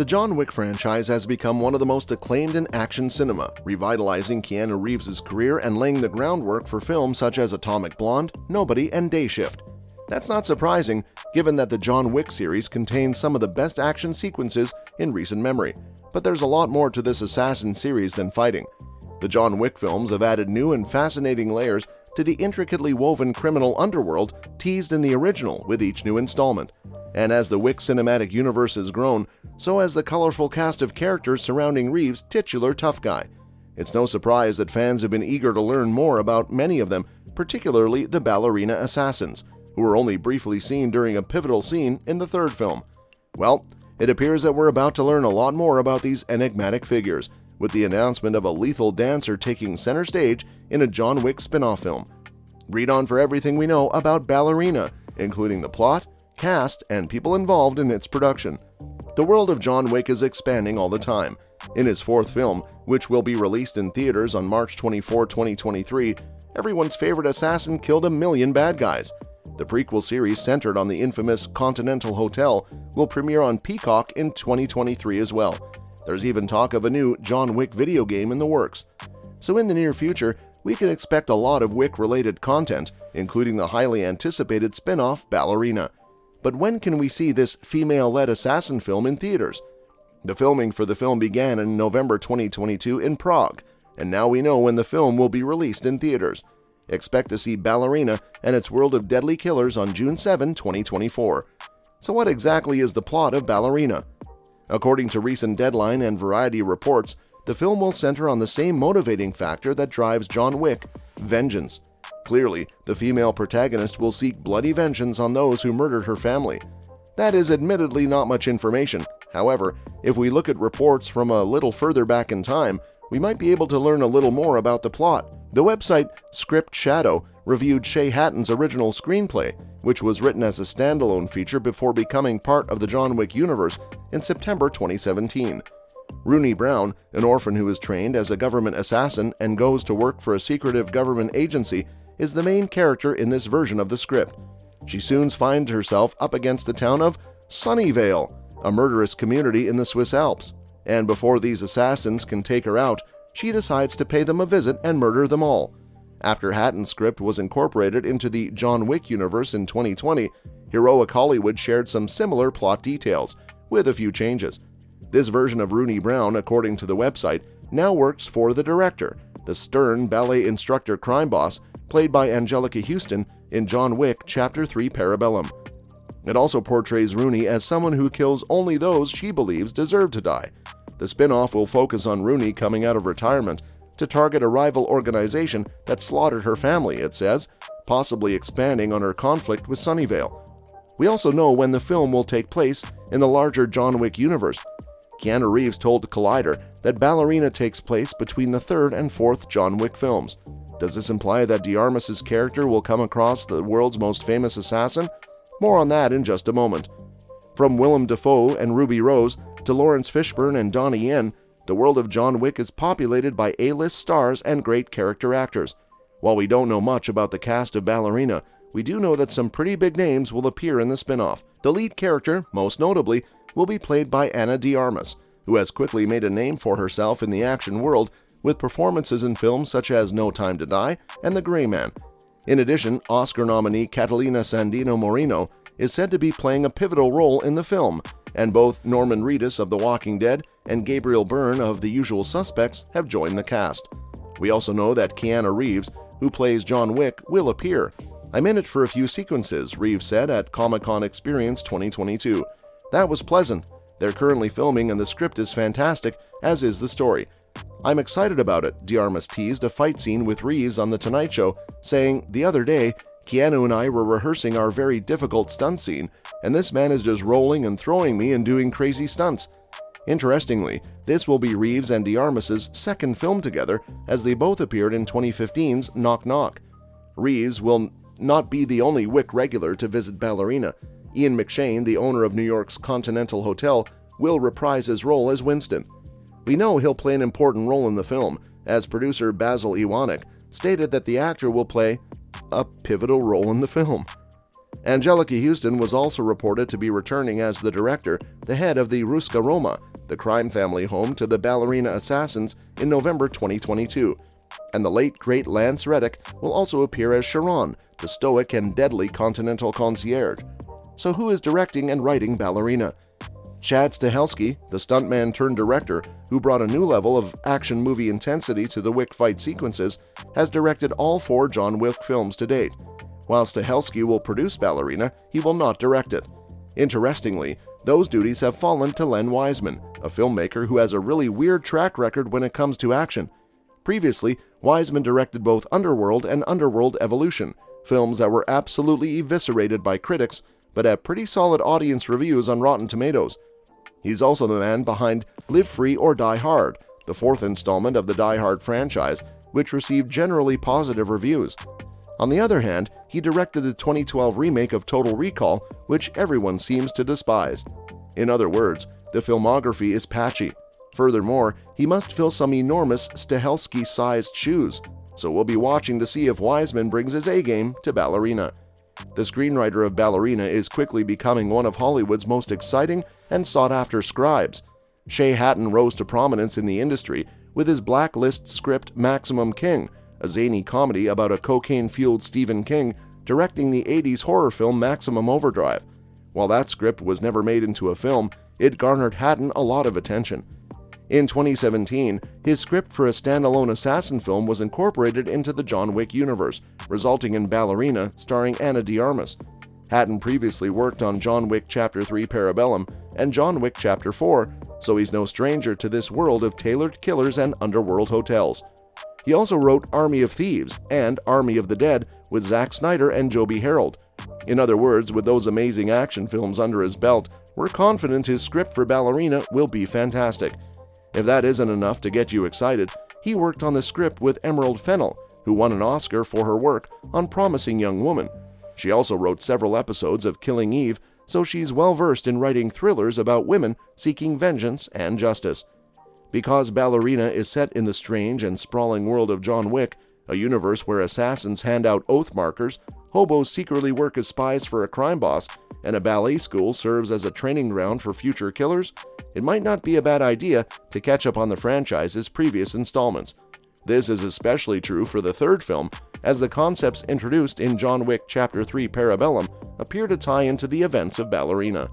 The John Wick franchise has become one of the most acclaimed in action cinema, revitalizing Keanu Reeves' career and laying the groundwork for films such as Atomic Blonde, Nobody, and Day Shift. That's not surprising, given that the John Wick series contains some of the best action sequences in recent memory. But there's a lot more to this assassin series than fighting. The John Wick films have added new and fascinating layers to the intricately woven criminal underworld teased in the original with each new installment. And as the Wick cinematic universe has grown, so has the colorful cast of characters surrounding Reeves' titular tough guy. It's no surprise that fans have been eager to learn more about many of them, particularly the ballerina-assassins, who were only briefly seen during a pivotal scene in the third film. Well, it appears that we're about to learn a lot more about these enigmatic figures, with the announcement of a lethal dancer taking center stage in a John Wick spin-off film. Read on for everything we know about Ballerina, including the plot, cast, and people involved in its production. The world of John Wick is expanding all the time. In his fourth film, which will be released in theaters on March 24, 2023, everyone's favorite assassin killed 1 million bad guys. The prequel series, centered on the infamous Continental Hotel, will premiere on Peacock in 2023 as well. There's even talk of a new John Wick video game in the works. So in the near future, we can expect a lot of Wick-related content, including the highly anticipated spin-off Ballerina. But when can we see this female-led assassin film in theaters? The filming for the film began in November 2022 in Prague, and now we know when the film will be released in theaters. Expect to see Ballerina and its world of deadly killers on June 7, 2024. So what exactly is the plot of Ballerina? According to recent Deadline and Variety reports, the film will center on the same motivating factor that drives John Wick: vengeance. Clearly, the female protagonist will seek bloody vengeance on those who murdered her family. That is admittedly not much information. However, if we look at reports from a little further back in time, we might be able to learn a little more about the plot. The website Script Shadow reviewed Shay Hatten's original screenplay, which was written as a standalone feature before becoming part of the John Wick universe in September 2017. Rooney Brown, an orphan who is trained as a government assassin and goes to work for a secretive government agency, is the main character in this version of the script. She soon finds herself up against the town of Sunnyvale, a murderous community in the Swiss Alps. And before these assassins can take her out, she decides to pay them a visit and murder them all. After Hatten's script was incorporated into the John Wick universe in 2020, Heroic Hollywood shared some similar plot details, with a few changes. This version of Rooney Brown, according to the website, now works for the director, the stern ballet instructor crime boss, played by Anjelica Huston in John Wick Chapter 3 Parabellum. It also portrays Rooney as someone who kills only those she believes deserve to die. The spin-off will focus on Rooney coming out of retirement to target a rival organization that slaughtered her family, it says, possibly expanding on her conflict with Sunnyvale. We also know when the film will take place in the larger John Wick universe. Keanu Reeves told Collider that Ballerina takes place between the third and fourth John Wick films. Does this imply that de Armas' character will come across the world's most famous assassin? More on that in just a moment. From Willem Dafoe and Ruby Rose to Lawrence Fishburne and Donnie Yen, the world of John Wick is populated by A-list stars and great character actors. While we don't know much about the cast of Ballerina, we do know that some pretty big names will appear in the spin-off. The lead character, most notably, will be played by Ana de Armas, who has quickly made a name for herself in the action world with performances in films such as No Time to Die and The Gray Man. In addition, Oscar nominee Catalina Sandino Moreno is said to be playing a pivotal role in the film, and both Norman Reedus of The Walking Dead and Gabriel Byrne of The Usual Suspects have joined the cast. We also know that Keanu Reeves, who plays John Wick, will appear. "I'm in it for a few sequences," Reeves said at Comic-Con Experience 2022. "That was pleasant. They're currently filming and the script is fantastic, as is the story. I'm excited about it." de Armas teased a fight scene with Reeves on The Tonight Show, saying, "The other day, Keanu and I were rehearsing our very difficult stunt scene, and this man is just rolling and throwing me and doing crazy stunts." Interestingly, this will be Reeves and de Armas' second film together, as they both appeared in 2015's Knock Knock. Reeves will not be the only Wick regular to visit Ballerina. Ian McShane, the owner of New York's Continental Hotel, will reprise his role as Winston. We know he'll play an important role in the film, as producer Basil Iwanek stated that the actor will play a pivotal role in the film. Anjelica Huston was also reported to be returning as the director, the head of the Ruska Roma, the crime family home to the ballerina-assassins, in November 2022. And the late great Lance Reddick will also appear as Sharon, the stoic and deadly continental concierge. So who is directing and writing Ballerina? Chad Stahelski, the stuntman turned director who brought a new level of action movie intensity to the Wick fight sequences, has directed all 4 John Wick films to date. While Stahelski will produce Ballerina, he will not direct it. Interestingly, those duties have fallen to Len Wiseman, a filmmaker who has a really weird track record when it comes to action. Previously, Wiseman directed both Underworld and Underworld Evolution, films that were absolutely eviscerated by critics, but have pretty solid audience reviews on Rotten Tomatoes. He's also the man behind Live Free or Die Hard, the 4th installment of the Die Hard franchise, which received generally positive reviews. On the other hand, he directed the 2012 remake of Total Recall, which everyone seems to despise. In other words, the filmography is patchy. Furthermore, he must fill some enormous Stahelski-sized shoes, so we'll be watching to see if Wiseman brings his A-game to Ballerina. The screenwriter of Ballerina is quickly becoming one of Hollywood's most exciting and sought-after scribes. Shay Hatten rose to prominence in the industry with his blacklist script Maximum King, a zany comedy about a cocaine-fueled Stephen King directing the 80s horror film Maximum Overdrive. While that script was never made into a film, it garnered Hatten a lot of attention. In 2017, his script for a standalone assassin film was incorporated into the John Wick universe, resulting in Ballerina starring Ana de Armas. Hatten previously worked on John Wick Chapter 3 Parabellum and John Wick Chapter 4, so he's no stranger to this world of tailored killers and underworld hotels. He also wrote Army of Thieves and Army of the Dead with Zack Snyder and Joby Harold. In other words, with those amazing action films under his belt, we're confident his script for Ballerina will be fantastic. If that isn't enough to get you excited, he worked on the script with Emerald Fennell, who won an Oscar for her work on Promising Young Woman. She also wrote several episodes of Killing Eve, so she's well versed in writing thrillers about women seeking vengeance and justice. Because Ballerina is set in the strange and sprawling world of John Wick, a universe where assassins hand out oath markers, hobos secretly work as spies for a crime boss, and a ballet school serves as a training ground for future killers, it might not be a bad idea to catch up on the franchise's previous installments. This is especially true for the 3rd film, as the concepts introduced in John Wick Chapter 3 Parabellum appear to tie into the events of Ballerina.